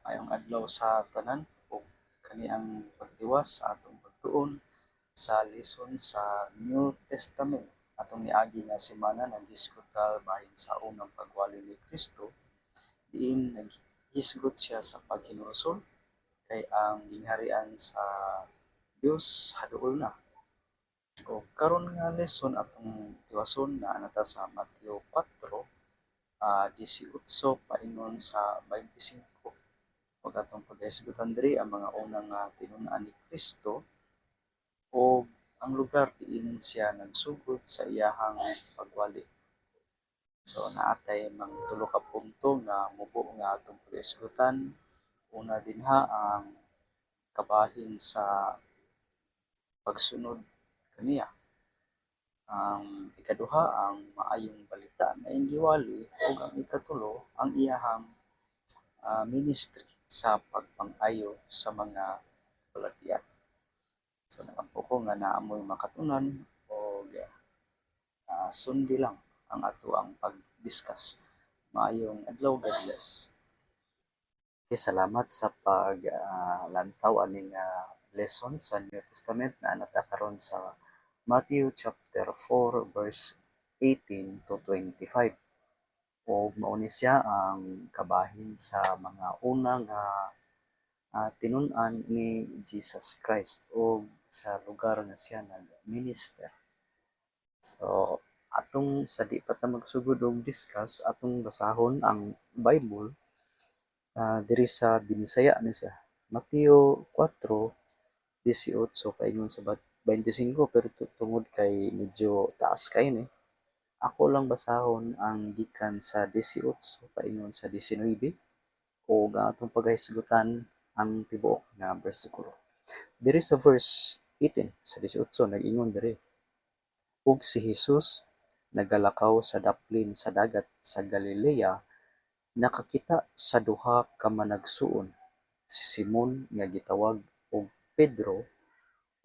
Mayong adlaw sa tanan ug kani ang pagtiwas sa atong pagtuon sa lesson sa New Testament. Atong niagi nga semana naghisgotal bahin sa unang pagwali ni Kristo diin naghisgot siya sa paghinulsol kay ang gingharian sa Dios haduol na. O karon nga lesson atong tiwason na nata sa Mateo 4, 18 paingon sa 25. Ug atong paghisgutan diri ang mga unang tinun-an ni Kristo o ang lugar diin siya nagsugod sa iyahang pagwali. So naatay mga tulo ka punto nga mubo nga atong paghisgutan. Una dinha ang kabahin sa pagsunod kaniya. Ang ikaduha ang maayong balita na giwali ug ang ikatulo ang iyahang ministry sa pagpang-ayo sa mga balatian. So nakampo ko nga naamoy makatunan o sundi lang ang ato ang pag-discuss. Maayong adlaw, God bless. Okay, salamat sa paglantaw aning lesson sa New Testament na natakaron sa Matthew chapter 4 verse 18 to 25. O mauni siya ang kabahin sa mga unang tinun-an ni Jesus Christ o sa lugar nga siya nag-minister. So, atong sa di pa ta magsugod og discuss, atong basahon ang Bible diri sa Binisaya ni siya. Mateo 4:18 paingon sa 25 pero tungod kay medyo taas kay ni. Ako lang basahon ang gikan sa 18 paingon sa 19 o atong paghisgutan ang tibuok nga bersikulo. Diri sa verse 18 sa 18 nag-ingon diri, ug si Jesus nagalakaw sa daplin sa dagat sa Galilea, nakakita sa duha ka managsuon, si Simon nga gitawag og Pedro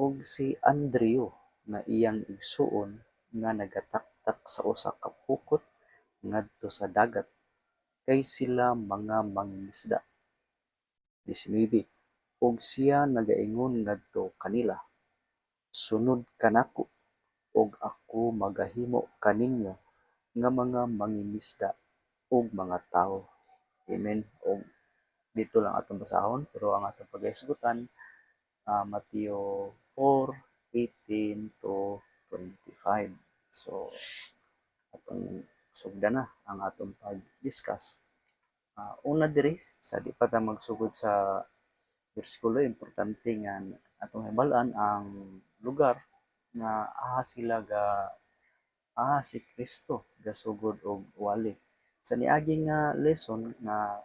ug si Andreo nga iyang igsuon nga nagataktak sa usa ka pukot ngadto sa dagat kay sila mga mangingisda. 19. Ug siya nagaingon ngadto kanila, sunod kanako ug ako magahimo kaninyo nga mga mangingisda ug mga tawo. Amen. Og dito lang atong basahon pero ang atong paghisgutan Mateo 4:18 to 25. So atong sugdan na ang atong pag-discuss. Una diri sa di pa ta magsugod sa bersikulo, importante nga atong hibalan ang lugar nga aha si Kristo gasugod og wali. Sa niagi nga lesson nga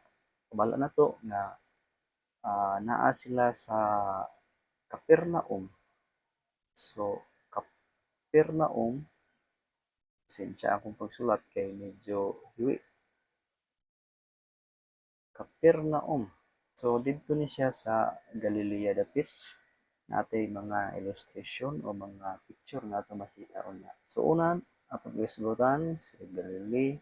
kabala nato nga naa sila sa Capernaum. So Capernaum, sensya akong pagsulat kay medyo hiwi. Capernaum. So didto ni siya sa Galilea dapit. Natay mga illustration o mga picture nga ato makita una. So una atong isgutan sa Galilee,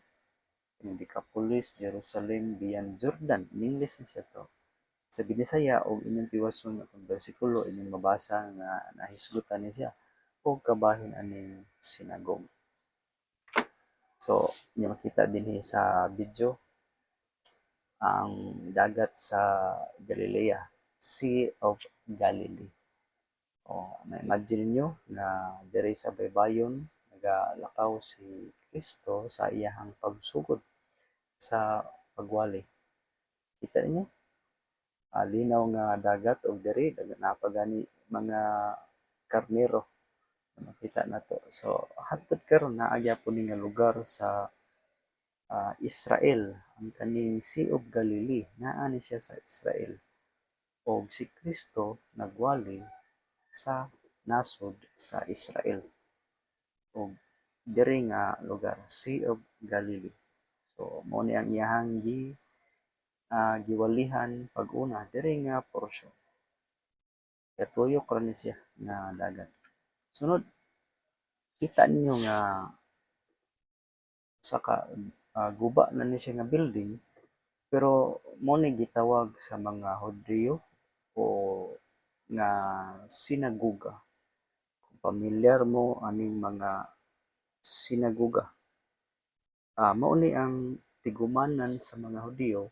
Decapolis, Jerusalem, beyond Jordan. In English na siya to. Sa Binisaya og inyong tiwason atong bersikulo inyong mabasa nga nahisgutan ni siya o kabahin aning sinagog. So, inyo makita din sa video ang dagat sa Galilea, Sea of Galilee. O, na-imagine nyo na diri sa baybayon nagalakaw si Kristo sa iyahang pagsugod sa pagwali. Kita niyo? Linaw nga dagat og diri napagani mga karnero makita nato. So hangtod karon naa gyapon ni nga lugar sa Israel, ang kaning Sea of Galilee naa ni siya sa Israel. Og si Kristo nagwali sa nasod sa Israel. Og diri nga lugar Sea of Galilee. So mo ni ang iyahang giwalihan pag-una diri nga porsyon. Katuyok ra ni siya nga dagat. Sunod, kita ninyo nga sa guba na ni siya nga building Pero mo ni gitawag sa mga Hudyo o nga sinagoga. Kung pamilyar mo aning mga sinagoga, mao ni ang tigumanan sa mga Hudyo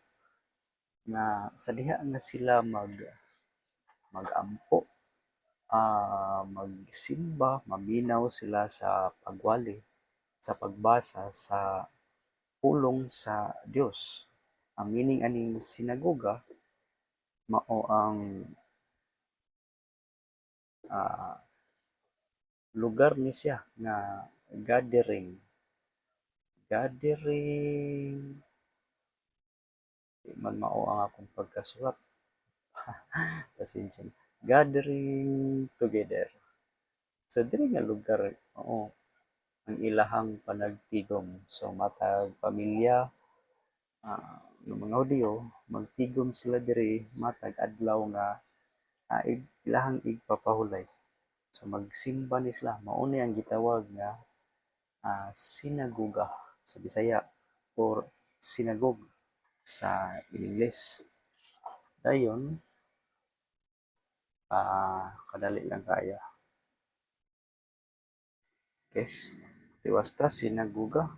nga sa diha nga sila magampo, magsimba, maminaw sila sa pagwali, sa pagbasa sa pulong sa Dios. Ang meaning aning sinagoga mao ang ah, lugar ni siya nga gathering di man mao ang akong pagkasulat, pasensya na. Gathering together. So diri nga lugar oo ang ilahang panagtigom. So matag pamilya ng mga Hudyo magtigom sila diri matag adlaw nga ilahang igpapahulay. So magsimba ni sila. Mao ni ang gitawag nga sinagoga sa Bisaya or synagogue sa Ingles. Dayon, kadali lang kaya. Okay. Tiwas ta sinagoga.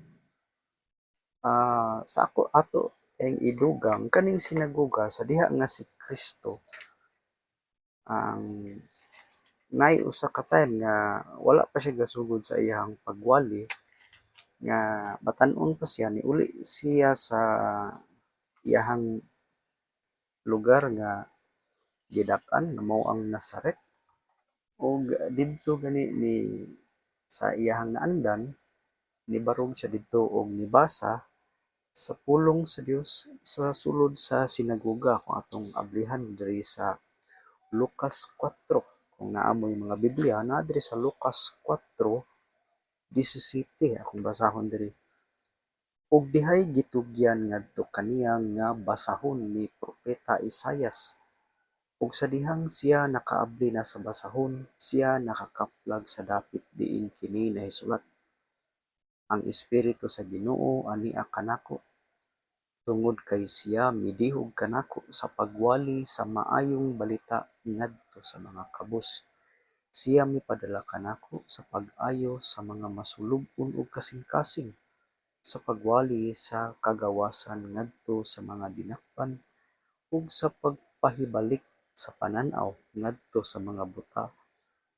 Sa ako ato kayong idugang kaning sinagoga sa diha nga si Kristo ang nay usa ka time nga wala pa siya gasugod sa iyang pagwali nga batan-on pa siya ni uli siya sa iyahang lugar nga gidak-an nga mao ang Nazaret ug didto gani ni sa iyahang naandan nibarog siya didto og nibasa sa pulong sa Dios sa sulod sa sinagoga kung atong ablihan diri sa Lucas 4. Kung naamoy mga Biblia na diri sa Lucas 4:17 akong basahon diri. Ug dihay gitugyan ngadto kaniya nga basahon ni propeta Isaias. Ug sa dihang siya nakaabli na sa basahon, siya nakakaplag sa dapit diin kini nahisulat. Ang Espiritu sa Ginoo ania kanako tungod kay siya midihog kanako sa pagwali sa maayong balita ngadto sa mga kabus. Siya mipadala kanako sa pag-ayo sa mga masulub-on ug kasing-kasing, sa pagwali sa kagawasan ngadto sa mga dinakpan ug sa pagpahibalik sa panan-aw ngadto sa mga buta,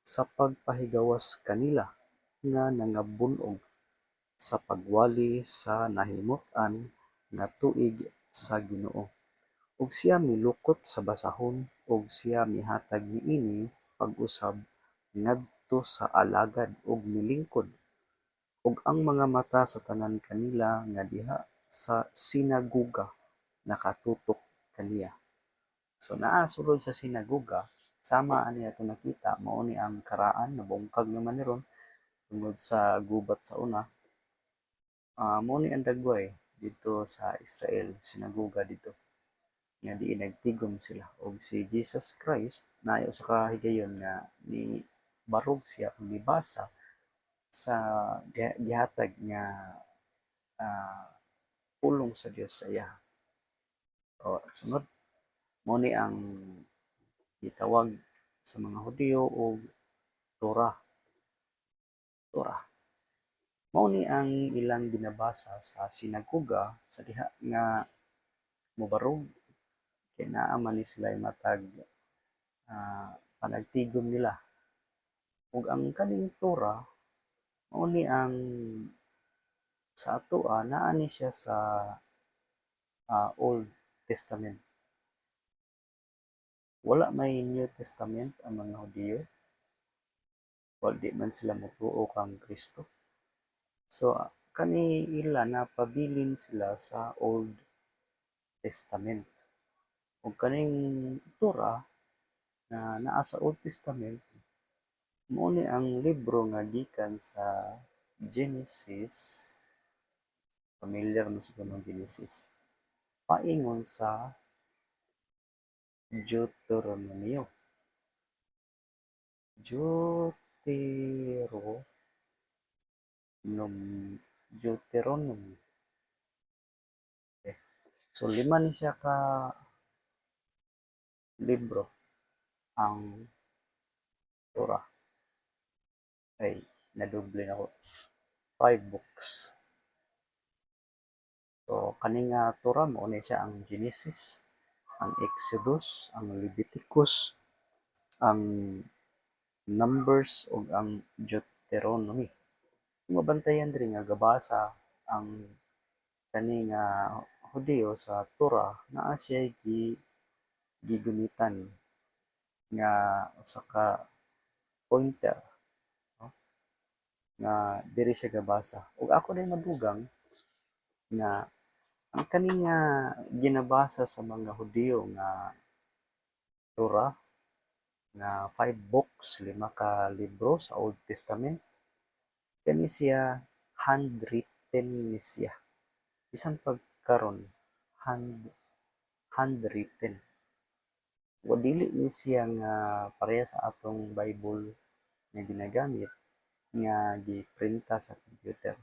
sa pagpahigawas kanila nga nangabunog, sa pagwali sa nahimut-an nga tuig sa Ginoo. Ug siya milukot sa basahon ug siya mihatag niini pag-usab ngadto sa alagad ug milingkod ug ang mga mata sa tanan kanila nga diha sa sinagoga nakatutok kaniya. So naa sulod sa sinagoga sama ani ato nakita mao ni ang karaan nabungkag naman ni ron tungod sa gubat sa una. Mao ni ang dagway dito sa Israel sinagoga dito nga diin nagtigom sila og si Jesus Christ naay usa ka higayon nga ni barog siya ug nibasa sa gihatag nga ah, pulong sa Dios sa iya. O sunod mo ni ang gitawag sa mga Hudyo og Torah. Torah. Mao ni ang ilang binabasa sa sinagoga sa diha nga mobarog kay naa man ni sila matag panagtigom nila. Ug ang kaning Torah mao ni ang sa atoa naa ni siya sa Old Testament. Wala may New Testament ang mga Hudyo. Wala di man sila motuo kang Kristo. So kani ila napabilin sila sa Old Testament. Ug kaning Torah na naa sa Old Testament mao ni ang libro nga gikan sa Genesis, familiar mo sa ganung Genesis, paingon sa Deuteronomio. Deuteronomy. Okay. So lima ni siya ka libro ang Torah. Ay nadoble na ko. 5 books. So kaning Torah mo ni siya ang Genesis, ang Exodus, ang Leviticus, ang Numbers ug ang Deuteronomy. Kung mabantayan diri nga gabasa ang kaning Hudiyo sa Torah naa siya gigumitan nga usa ka pointer, no? Nga diri siya gabasa. Ug ako din nadugang nga ang kaning ginabasa sa mga Hudiyo nga Torah nga 5 books, 5 ka libro sa Old Testament, kani siya handwritten ni siya. Bisan pagkaron handwritten. O dili ni siya nga pareha sa atong Bible nga ginagamit nga giprinta sa computer.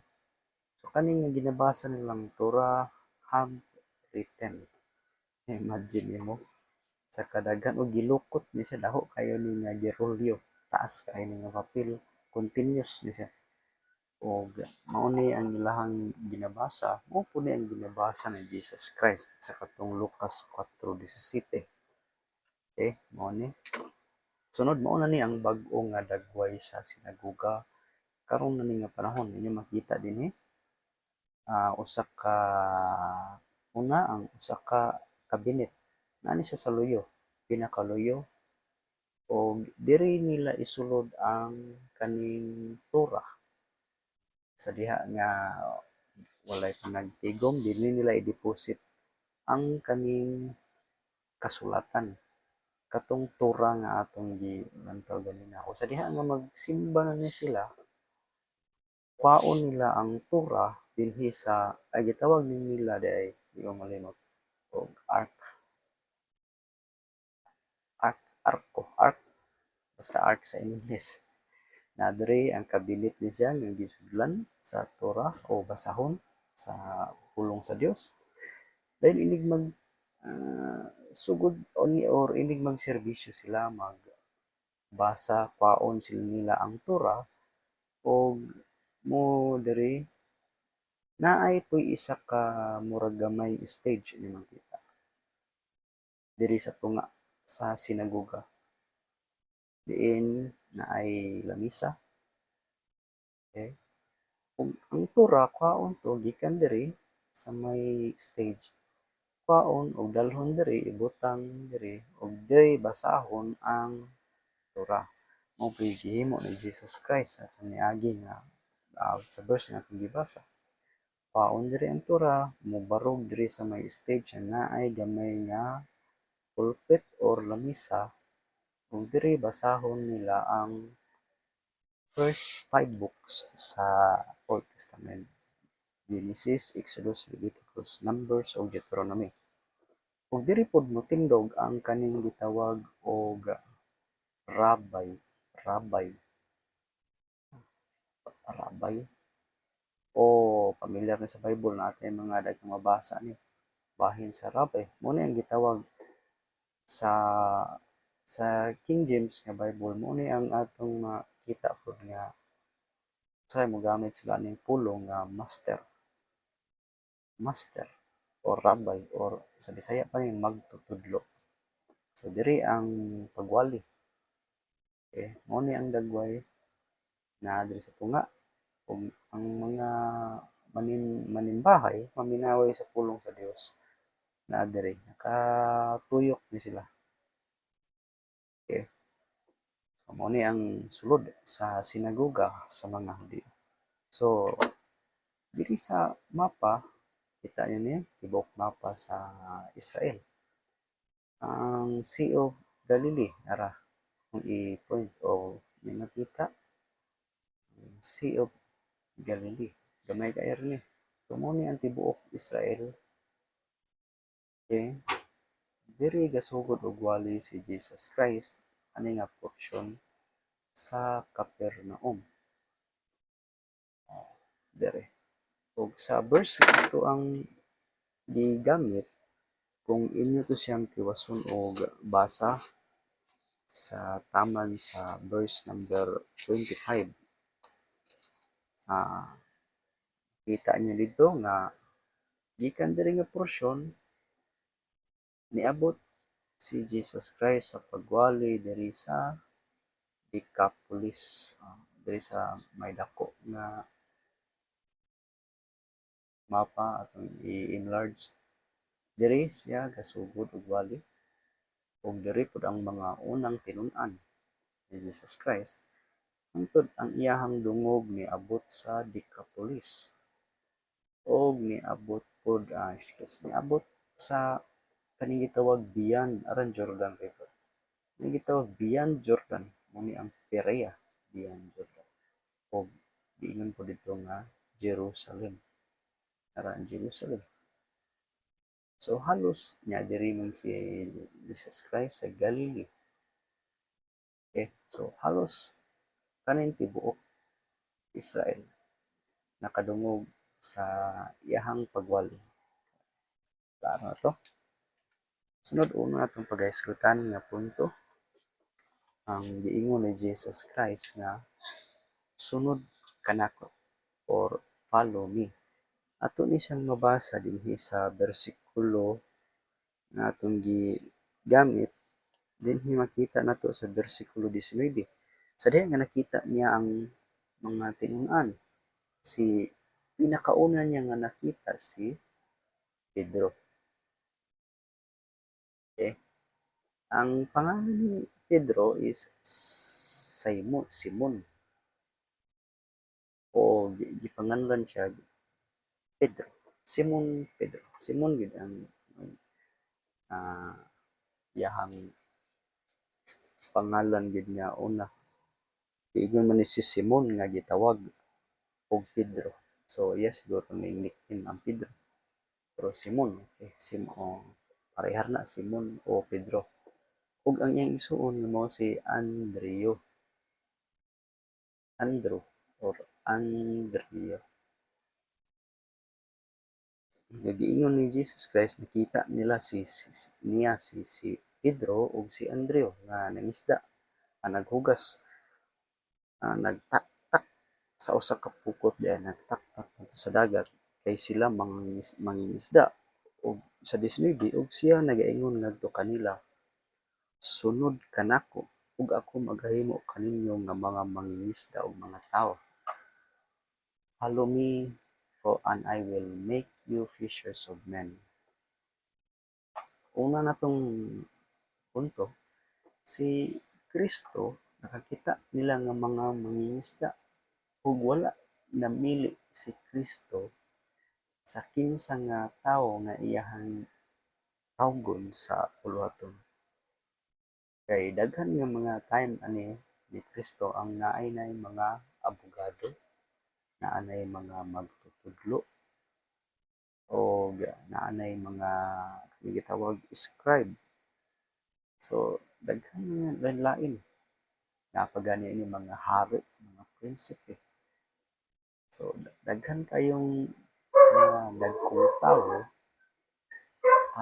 So kani nga ginabasa nilang Torah handwritten. Imagine nimo sa kadaghan o gilukot ni siya daho kayo ni nga girolyo taas kayo ni nga papel continuous ni siya. O mao ni ang ilahang ginabasa, mao po ni ang ginabasa ni Jesus Christ sa katong Lucas 4:17. Okay, mao ni. Sunod mao na ni ang bag-o nga dagway sa sinagoga karon na ni nga panahon ninyo makita dinhi. Usa ka una ang usa ka kabinet nani siya sa luyo, pinakaluyo, o diri nila isulod ang kaning Torah sa diha nga walay panagtigom, dili nila i-deposit ang kaning kasulatan katong Torah nga atong gilantaw ganina. O sa diha nga magsimba na ni sila, kwaon nila ang Torah dinhi sa ay gitawag nila day di ko malimot og ark basta ark sa English. Nadre ang kabinet ni siya nga gisudlan sa Torah o basahon sa pulong sa Dios. Dahil inig mag sugod or inig magserbisyo sila magbasa kwaon sila nila ang Torah o mo diri naay po'y isa ka murag gamay stage ni makita diri sa tunga sa sinagoga. Diin naay lamisa. Okay? Ug ang Torah kwaon to gikan diri sa may stage. Kwaon og dalhon diri ibutang diri og diri basahon ang Torah. Mao gihimo ni Jesus Christ sa niagi nga sa verse nga atong gibasa. Kwaon diri ang Torah, mobarog diri sa may stage na naay gamay nga pulpit or lamisa ug diri basahon nila ang first 5 books sa Old Testament. Genesis, Exodus, Leviticus, Numbers ug Deuteronomy. Ug diri pod motindog ang kaning gitawag og rabay, rabay, rabay, o pamilyar na sa Bible natin mga daghang mabasa ni bahin sa rabay. Mo ni ang gitawag sa King James nga Bible, mo ni ang atong makita pod nga sa mo gamit sila ning pulong nga master or rabay or sa Bisaya pa rin magtutudlo. So diri ang pagwali. Okay, mo ni ang dagway na diri sa tunga ug ang mga manimbahay maminaway sa pulong sa Dios na diri nakatuyok ni sila. Okay. So mo ni ang sulod sa sinagoga sa mga Hudiyo. So diri sa mapa kita niyo ni tibok mapa sa Israel. Ang Sea of Galilee ara kung i-point o may makita Sea of Galilee. Gamay ka ni. So mo ni ang tibuok Israel. Okay. Diri gasugod og wali si Jesus Christ ani nga portion sa Capernaum. Dere. Ug sa verse ito ang gigamit kung inyo to siyang tiwason og basa sa taman sa verse number 25, kita niyo dito nga gikan diri nga porsyon niabot si Jesus Christ sa pagwali diri sa Decapolis, diri sa may dako nga mapa atong i-enlarge. Diri siya gasugod og wali ug diri pud ang mga unang tinun-an ni Jesus Christ hangtod ang iyahang dungog niabot sa Decapolis og niabot pud niabot sa kaning gitawag beyond aran Jordan River. Kaning gitawag beyond Jordan mo ni ang Perea beyond Jordan. O giingon po dito nga Jerusalem. Aran Jerusalem. So halos nya diri man si Jesus Christ sa Galilee. Okay, so halos kaning tibuok Israel nakadungog sa iyahang pagwali. Klaro na to. Sunod una atong pagahisgutan nga punto ang giingon ni Jesus Christ nga sunod kanako or follow me. Ato ni siyang mabasa dinhi sa bersikulo nga atong gigamit dinhi makita nato sa bersikulo 19. Sa diha nga nakita niya ang mga tinun-an. Si pinakauna niya nga nakita si Pedro. Okay? Ang pangalan ni Pedro is Simon o gipanganlan siya Pedro. Simon Pedro. Simon gid ang iyahang pangalan gid niya una. Igon man ni si Simon nga gitawag og Pedro. So iya siguro ning nickname ang Pedro. Pero Simon, okay, Simon, parehar na Simon o Pedro. Ug ang iyang isuon mo si Andrew or Andrea. Nagiingon ni Jesus Christ nakita nila si Pedro ug si Andrew nga nangisda naghugas nagtaktak sa usa ka pukot diyan nagtaktak dito sa dagat kay sila mangingisda ug sa 19 ug siya nagaingon ngadto kanila sunod kanako ug ako magahimo kaninyo nga mga mangingisda ug mga tao. Follow me and I will make you fishers of men. Una natong punto, si Kristo nakakita nila nga mga mangingisda ug wala namili si Kristo sa kinsa nga tawo nga iyahang tawgon sa puluhaton. Kay daghan nga mga time ani ni Kristo ang naay mga abogado, naanay mga magtutudlo o naanay mga gitawag scribe. So daghan nga lain napagani ini mga hari, mga prinsipe. So daghan kayong mga dagkong tawo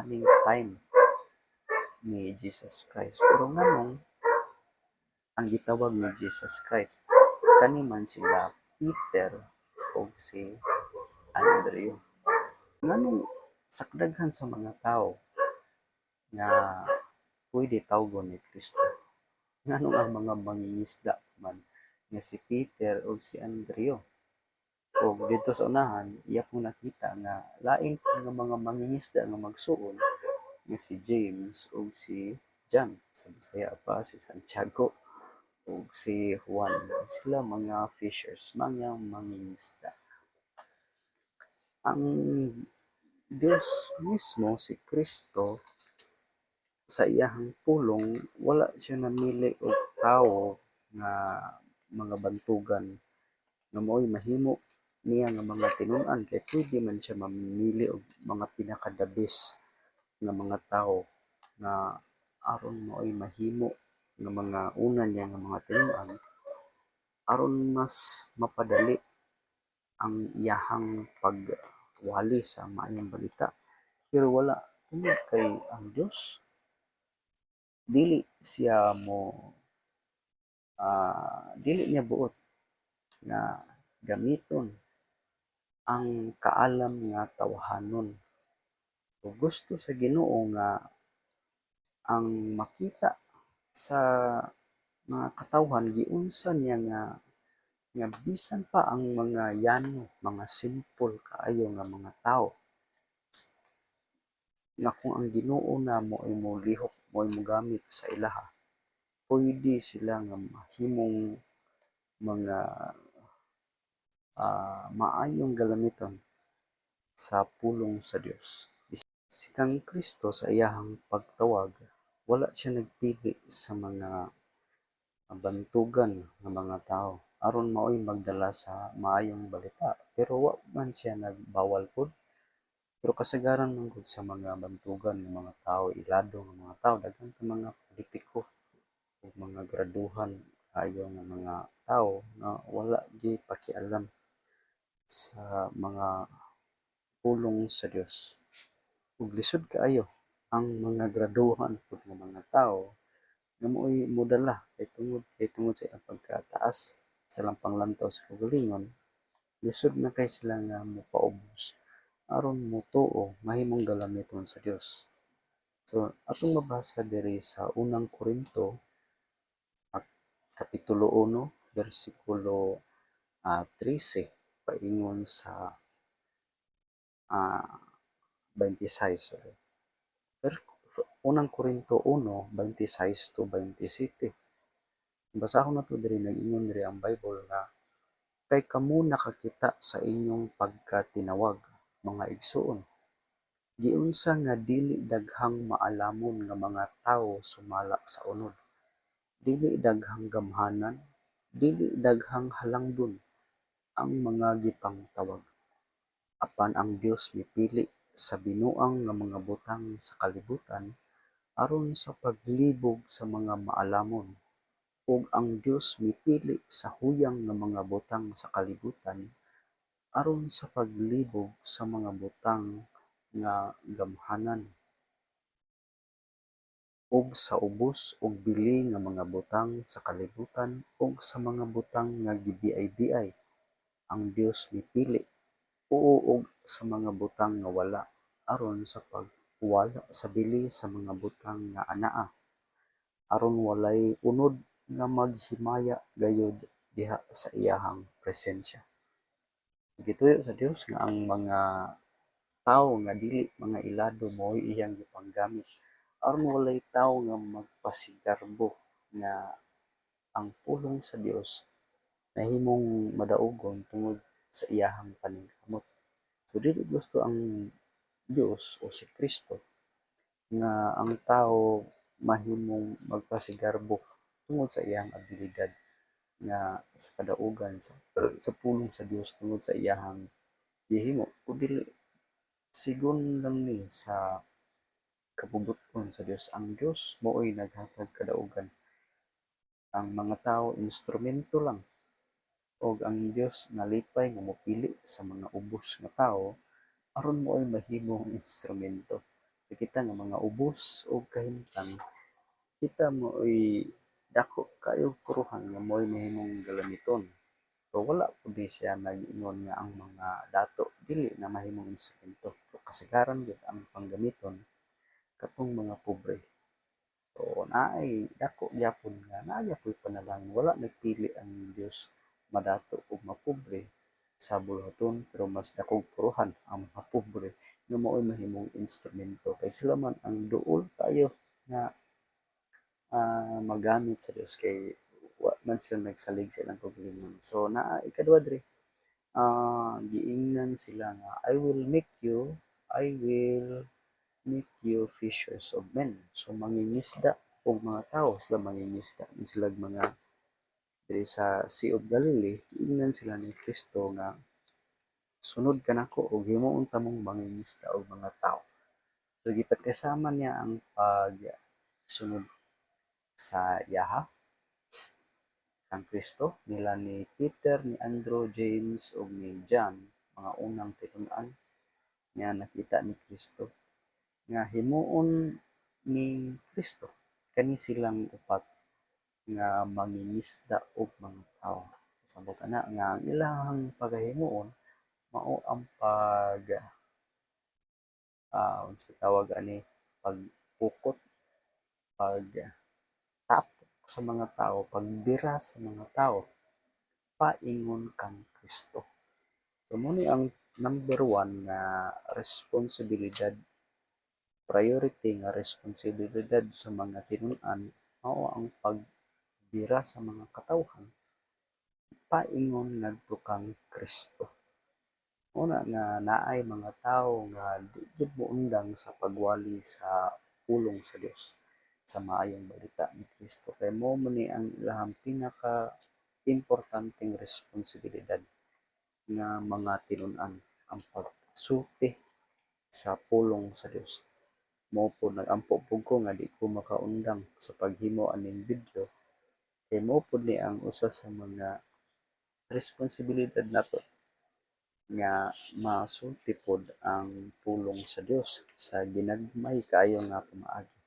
aning time ni Jesus Christ. Pero nganong ang gitawag ni Jesus Christ kani man sila Peter o si Andrew. Nganong sa kadaghan sa mga tao nga pwede tawgon ni Kristo. Nganong ang mga mangingisda man nga si Peter o si Andrew. O dito sa unahan, iya kong nakita nga lain nga mga mangingisda nga magsuon nga si James o si John. Sa Bisaya pa si Santiago o si Juan. Sila mga fishers, mga mangingisda. Ang Diyos mismo, si Kristo, sa iyahang pulong, wala siya namili og tao nga mga bantugan nga mo'y mahimo niya nga mga tinun-an kay pwede man siya mamili og mga pinakadabis nga mga tao nga aron mo'y mahimo nga mga una niya nga mga tinun-an aron mas mapadali ang iyahang pagwali sa maayong balita. Pero wala tungod kay ang Dios dili siya mo dili niya buot nga gamiton ang kaalam nga tawhanon. Ug gusto sa Ginoo nga ang makita sa mga katawhan giunsa niya nga bisan pa ang mga yano, mga simple kaayo nga mga tawo nga kung ang Ginoo namo ay molihok mo ay mogamit sa ilaha, pwede sila nga mahimong mga maayong galamiton sa pulong sa Dios. Si kang Kristo sa iyahang pagtawag, wala siya nagpili sa mga bantugan nga mga tao aron mao'y magdala sa maayong balita, pero wa man siya nagbawal pod. Pero kasagaran man gud sa mga bantugan ng mga tao, ilado ng mga tao, daghan ka mga politiko o mga graduhan ayo nga mga tao nga wala gyud pakialam sa mga pulong sa Dios. Ug lisod kaayo ang mga graduhan pud nga mga tao nga mo'y modala kay tungod sa ilang pagkataas sa ilang panglantaw sa kagalingon, lisod na kay sila nga mopaubos aron motuo mahimong galamiton sa Dios. So atong mabasa diri sa unang Korinto kapitulo 1 bersikulo 13 paingon sa 26. Sorry. Unang Korinto 1:26 to 27. Basahon na to diri, nag-ingon diri ang Bible nga kay kamo nakakita sa inyong pagkatinawag, mga igsoon. Giunsa nga dili daghang maalamon nga mga tawo sumala sa unod. Dili daghang gamhanan, dili daghang halangdon ang mga gipangtawag. Apan ang Dios mipili sa binuang nga mga butang sa kalibutan aron sa paglibog sa mga maalamon, ug ang Dios mipili sa huyang nga mga butang sa kalibutan aron sa paglibog sa mga butang nga gamhanan, ug sa ubos ug bili nga mga butang sa kalibutan ug sa mga butang nga gibiay-biay. Ang Dios mipili ug sa mga butang nga wala aron sa pagwala sa bili sa mga butang nga anaa, aron walay unod nga maghimaya gayud diha sa iyahang presensya. Gituyo sa Dios nga ang mga tawo nga dili mga ilado mao'y iyang gipanggamit aron walay tawo nga magpasigarbo nga ang pulong sa Dios nahimong madaugon tungod sa iyahang paningkamot. So dili gusto ang Dios o si Kristo nga ang tao mahimong magpasigarbo tungod sa iyang abilidad nga sa kadaugan sa pulong sa Dios tungod sa iyahang gihimo, kundi sigon lang ni sa kabubot-on sa Dios. Ang Dios mao'y naghatag kadaugan, ang mga tao instrumento lang, ug ang Dios nalipay nga mopili sa mga ubos nga tao aron mo'y mahimong instrumento. So kita nga mga ubos ug kahimtang, kita mo'y dako kayo puruhan nga mo'y mahimong galamiton. So wala pud siya nag-ingon nga ang mga dato dili na mahimong instrumento. So kasagaran gyud ang panggamiton katong mga pobre. So naay dako gyapon nga naa gyapon panalangin, wala nagpili ang Dios madato ug mapobre sa buluhaton, pero mas dakong puruhan ang mga pobre nga mao'y mahimong instrumento kay sila man ang duol kayo nga magamit sa Dios kay wa man sila nagsalig sa ilang kaugalingon. So naa ikadua diri, giingnan sila nga I will make you fishers of men. So mangingisda og mga tao, sila mangingisda sila mga diri sa Sea of Galilee. Giingnan sila ni Kristo nga sunod ka nako ug himuon ta mong mangingisda og mga tao. So gipagkasama niya ang pagsunod sa yaha kang Kristo nila ni Peter, ni Andrew, James ug ni John, mga unang tinun-an nga nakita ni Kristo. nga himuon ni Kristo. Kani silang upat nga mangingisda og mga tao. Sabot ana nga ang ilahang pagahimuon mao ang unsa tawag ani, pagpukot, pagtapok sa mga tao, pagbira sa mga tao, paingon kang Kristo. So mo ni ang number one nga responsibilidad, priority nga responsibilidad sa mga tinun-an mao ang pagbira sa mga katawhan, paingon ngadto kang Kristo. Una nga naay mga tawo nga di gid moundang sa pagwali sa pulong sa Dios sa maayong balita ni Kristo, kay mao man ni ang ilahang pinaka importanteng responsibilidad nga mga tinun-an, ang pagsulti sa pulong sa Dios. Mao po nagampo pud ko nga di ko makaundang sa paghimo aning video, kay mao pud ni ang usa sa mga responsibilidad nato nga masulti pod ang pulong sa Dios sa ginagmay kaayo nga pamaagi.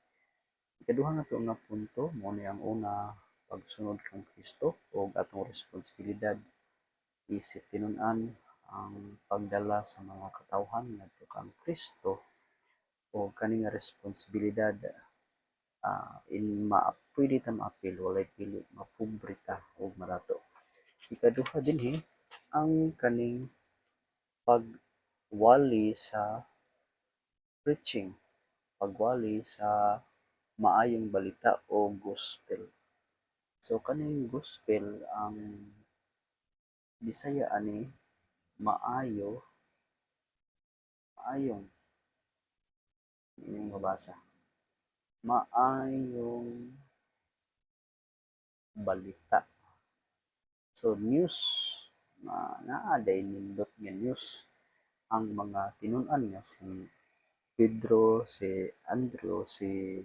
Ikaduha nato nga punto mo ni ang una, pagsunod kang Kristo o atong responsibilidad isip tinun-an ang pagdala sa mga katawhan ngadto kang Kristo o kani nga responsibilidad in pwede ta maapil walay pili, mapobre ta o marato. Ikaduha dinhi ang kaning pagwali sa preaching, pagwali sa maayong balita o gospel. So kaning gospel ang Bisaya ani maayo, maayong inyong mabasa. Maayong balita. So news naa day nindot nga news ang mga tinun-an nga si Pedro, si Andrew, si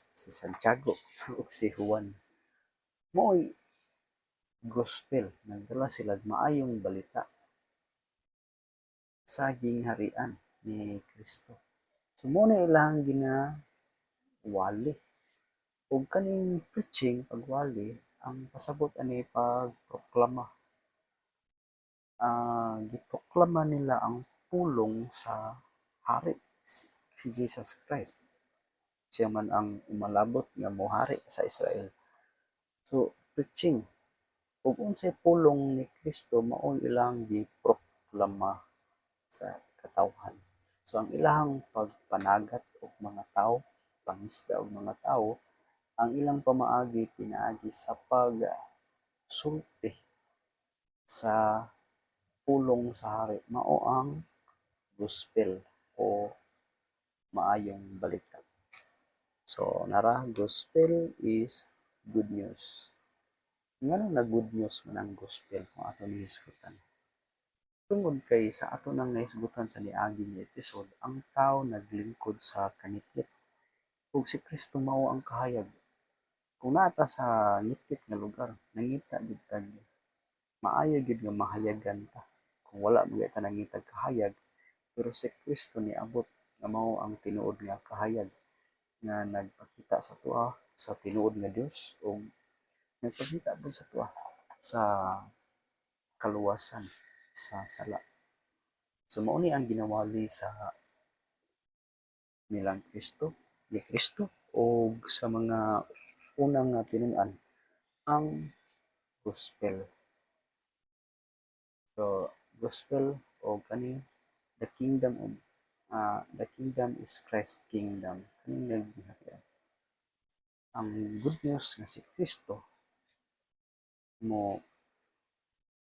Santiago ug si Juan. Mo'y gospel, nagdala sila maayong balita sa gingharian ni Kristo. So mo na ilang ginawali. Ug kaning preaching pagwali ang pasabot ani pagproklama. Giproklama nila ang pulong sa hari si Jesus Christ. Siya man ang umalabot nga mohari sa Israel. So preaching ug unsay pulong ni Kristo mao ilang giproklama sa katawhan. So ang ilahang pagpanagat og mga tao, pangisda og mga tao, ang ilang pamaagi pinaagi sa pagsulti sa pulong sa hari mao ang gospel o maayong balita. So nara, gospel is good news. Ngano na good news man ang gospel kung ato ni hisgutan? Tungod kay sa ato nang nahisgutan sa niaging nga episode, ang tao naglingkod sa kanitlit ug si Kristo mao ang kahayag. Kung naata sa ngitlit nga lugar, nangita gid tag maayo gid nga mahayagan ta. Kung wala mo ka nangitag kahayag, pero si Kristo niabot nga mao ang tinuod nga kahayag nga nagpakita sa tuwa sa tinuod nga Dios o nagpakita pud sa tuwa sa kaluwasan sa sala. So mao ni ang ginawali sa nilang Kristo, ni Kristo o sa mga unang nga tinun-an ang gospel. So gospel o kani the kingdom is Christ kingdom. Kaning nagbihaya. Ang good news nga si Kristo mo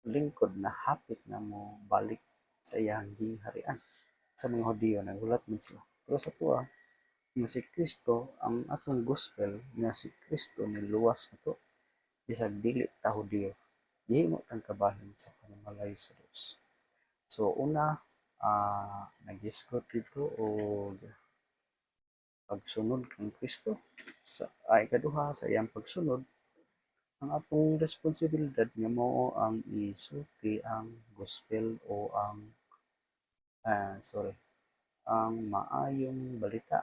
lingkod na hapit na mo balik sa iyang gingharian. Sa mga Hudiyo nagulat man sila. Pero sa tuwa nga si Kristo ang atong gospel nga si Kristo niluwas nato bisag dili ta Hudiyo. Gihimo tang kabahin sa panamalayo sa Dios. So una, nag-isgot dito o pagsunod kang Kristo sa ikaduha sa iyang pagsunod ang atong responsibilidad nga mao ang isulti ang gospel o ang sorry ang maayong balita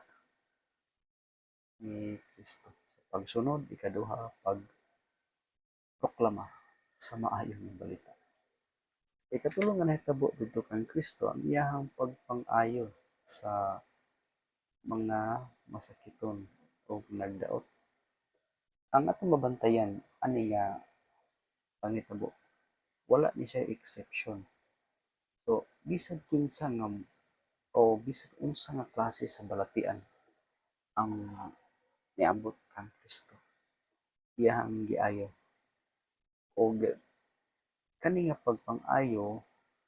ni Kristo. Sa pagsunod, ikaduha, pagproklama sa maayong balita. Ikatulong nga nahitabo dito kang Kristo ang iyahang pagpang-ayo sa mga masakiton o nagdaot. Ang atong mabantayan ani nga pangitabo, wala ni siya exception. So bisag kinsa nga o bisag unsa nga klase sa balatian ang niabot kang Kristo, iyahang giayo o kani nga pagpang-ayo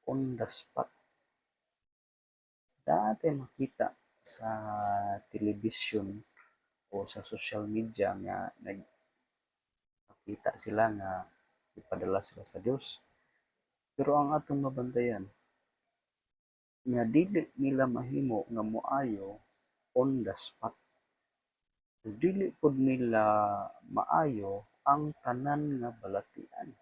on the spot. Dati makita sa television o sa social media nga nagpakita sila nga ipadala sila sa Dios. Pero ang atong mabantayan nga dili nila mahimo nga moayo on the spot. Dili pud nila maayo ang tanan nga balatian.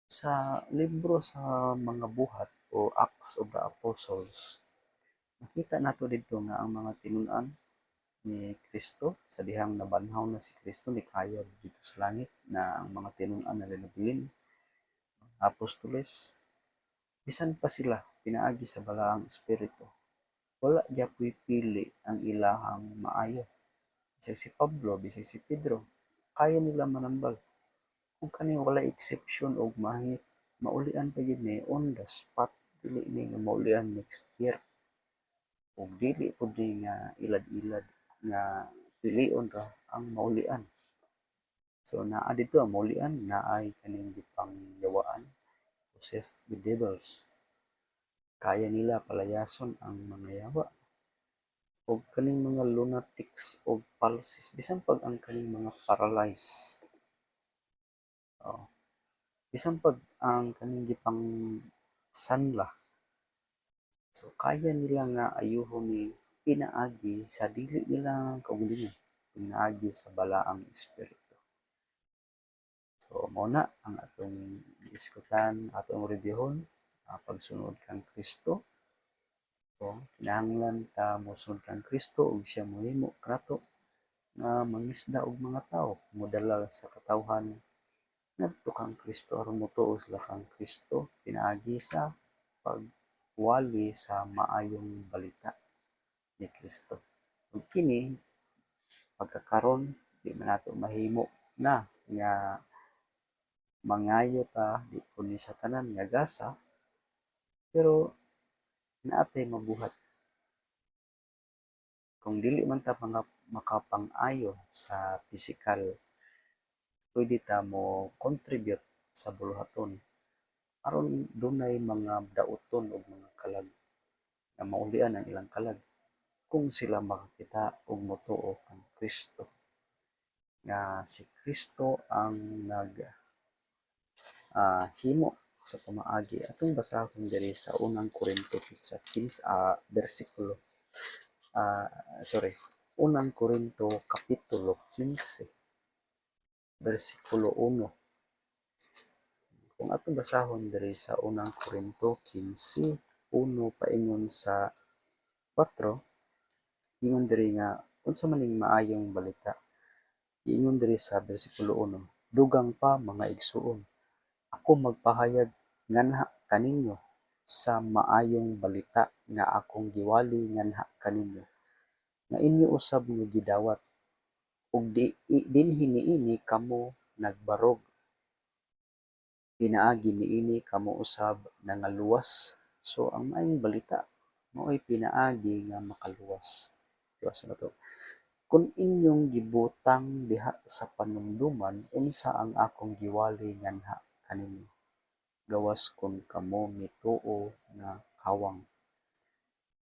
Sa libro sa mga buhat o Acts of the Apostles, nakita nato dito nga ang mga tinun-an ni Kristo sa dihang nabanhaw na si Kristo ni kayod dito sa langit na ang mga tinun-an na linabilin apostoles, bisan pa sila pinaagi sa balaang espiritu, wala gyapon pili ang ilahang maayo. Bisag si Pablo, bisag si Pedro, kaya nila manambal. Kung kani wala exception og maulian pa gid ni on the spot, dili ni nga maulian next year. Ug dili pud ni nga ilad-ilad nga pilion ra ang maulian. So naa dito ang maulian, naay kaning gipangyawaan, possessed with devils. Kaya nila palayason ang mga yawa o kaning mga lunatics o palsies, bisan pag ang kaning mga paralyzed. Oh, bisan pag ang kaning gipang sanla. So kaya nila nga ayuhon ni pinaagi sa dili nila kaugalingon, pinaagi sa balaang espiritu. So mao na ang atong diskutan, atong reviewon, pagsunod kang Kristo. So kinahanglan ta mosunod kang Kristo ug siya mohimo kanato nga mangisda og mga tawo, modala sa katawhan ngadto kang Kristo aron motuo sila kang Kristo pinaagi sa pagwali sa maayong balita ni Kristo. Ug kini pagkakaron di man nato mahimo na nga mangayo ta di kundi sa tanan nga gasa, pero naatay mabuhat. Kung dili man ta mga makapang-ayo sa physical, pwede ta mo contribute sa buluhaton aron dunay mga dauton o mga kalag na maulian ang ilang kalag kung sila makakita og motuo ang Kristo, nga si Kristo ang himo sa pamaagi. Atong basahon diri sa unang Korinto sa 15 bersikulo unang Korinto kapitulo 15 bersikulo 1. Kung atong basahon diri sa unang Korinto 15 1 paingon sa 4, ingon diri nga unsa maning maayong balita. Ingon diri sa bersikulo 1, dugang pa mga igsuon, ako magpahayag nganha kaninyo sa maayong balita nga akong giwali nganha kaninyo, nga inyo usab nga gidawat, ug dinhi niini kamo nagbarog, pinaagi niini kamo usab nangaluwas. So ang maayong balita mao'y pinaagi nga makaluwas. Luwas na to. Kung inyong gibutang diha sa panumduman, unsa ang akong giwali nganha kaninyo? Gawas kun kamo mituo nga kawang.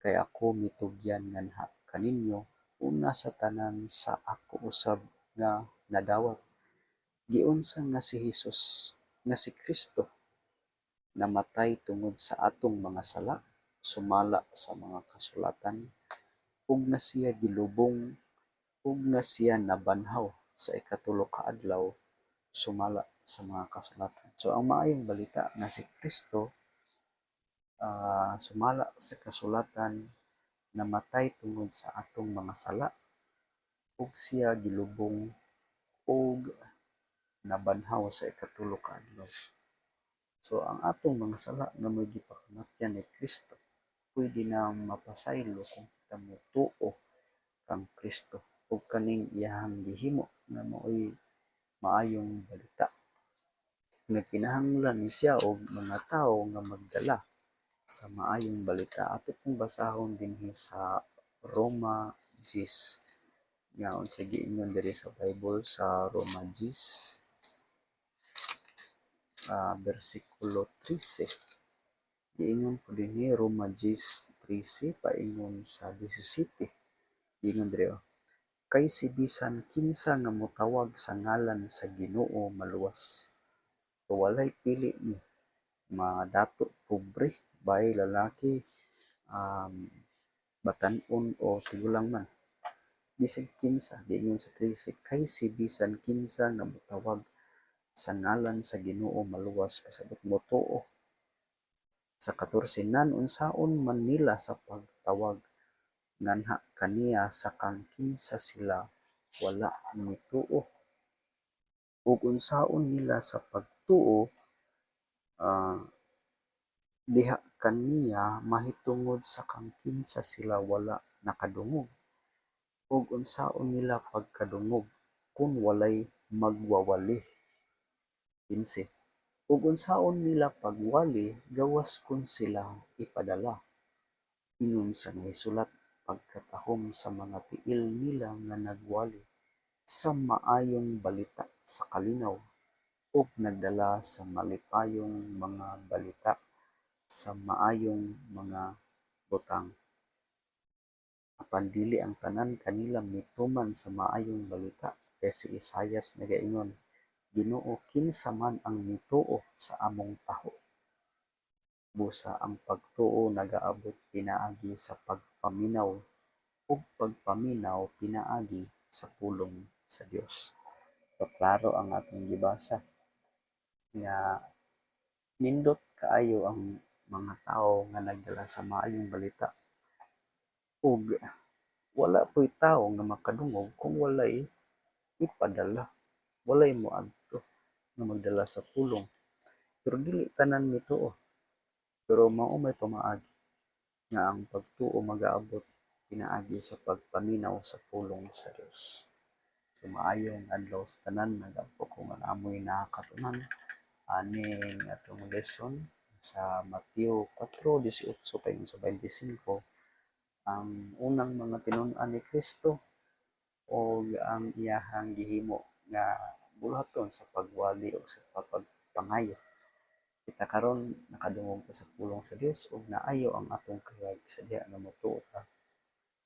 Kay ako mitugyan nganha kaninyo, una sa tanan sa ako usab nga nadawat. Giunsa nga si Hesus, nga si Kristo, namatay tungod sa atong mga sala, sumala sa mga kasulatan, ug nga siya gilubong, ug nga siya nabanhaw sa ikatulo ka adlaw, sumala sa mga kasulatan. So ang maayong balita nga si Kristo sumala sa kasulatan, namatay tungod sa atong mga sala, ug siya gilubong ug nabanhaw sa ikatulo ka adlaw. So ang atong mga sala nga may gipakamatyan ni Kristo pwede na mapasaylo kung kita motuo kang Kristo ug kaning iyahang gihimo nga mao'y maayong balita nga kinahanglan ni siya og mga tawo nga magdala sa maayong balita. Ato pong basahon dinhi sa Roma 10 nga unsay giingon diri sa Bible sa Roma 10 bersikulo 13. Giingon po dinhi Roma 10:13 paingon sa 17. Giingon diri kay si bisan kinsa nga motawag sa ngalan sa Ginoo maluwas. So walay pili ni madato, pobre, bay, lalaki, um, batan-on o tigulang man. Bisan kinsa, giingon sa 13, kay si bisan kinsa nga motawag sa ngalan sa Ginoo maluwas pasabot motuo. Sa 14, nan unsaon man nila sa pagtawag nganha kaniya sa kang kinsa sila wala mituo. Ug unsaon nila sa pagtuo diha kaniya mahitungod sa kang kinsa sila wala nakadungog. Ug unsaon nila pagkadungog kung walay magwawali. 15. Ug unsaon nila pagwali gawas kung sila ipadala. Ingon sa naisulat pagkatahom sa mga tiil nila nga nagwali sa maayong balita sa kalinaw ug nagdala sa malipayong mga balita sa maayong mga butang. Apan dili ang tanan kanila mituman sa maayong balita kay si Isaias nagaingon, Ginoo kinsa man ang mituo sa among taho. Busa ang pagtuo nagaabot pinaagi sa pagpaminaw ug pagpaminaw pinaagi sa pulong sa Dios. So, klaro ang atong gibasa nga nindot kaayo ang mga tao nga nagdala sa maayong balita ug wala po'y tao nga makadungog kung walay ipadala, walay moadto nga magdala sa pulong. Pero dili tanan mituo. Pero mao may pamaagi nga ang pagtuo magaabot pinaagi sa pagpaminaw sa pulong sa Dios. So maayong adlaw sa tanan, nagampo ko nga amoy nakakatunan aning atong lesson sa Mateo 4:18 paingon sa 25 ang unang mga tinun-an ni Kristo o ang iyahang gihimo nga bulaton sa pagwali o sa pagpangayo. Kita karon nakadungog ta sa pulong sa Dios ug naayo ang atong kayag sa diha nga motuo ta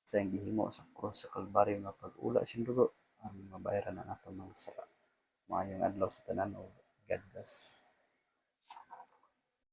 sa iyang gihimo sa krus sa Kalbaryo nga pag-ula siyang dugo ang mabayaran ang atong mga sala. Maayong adlaw sa tanan o God bless.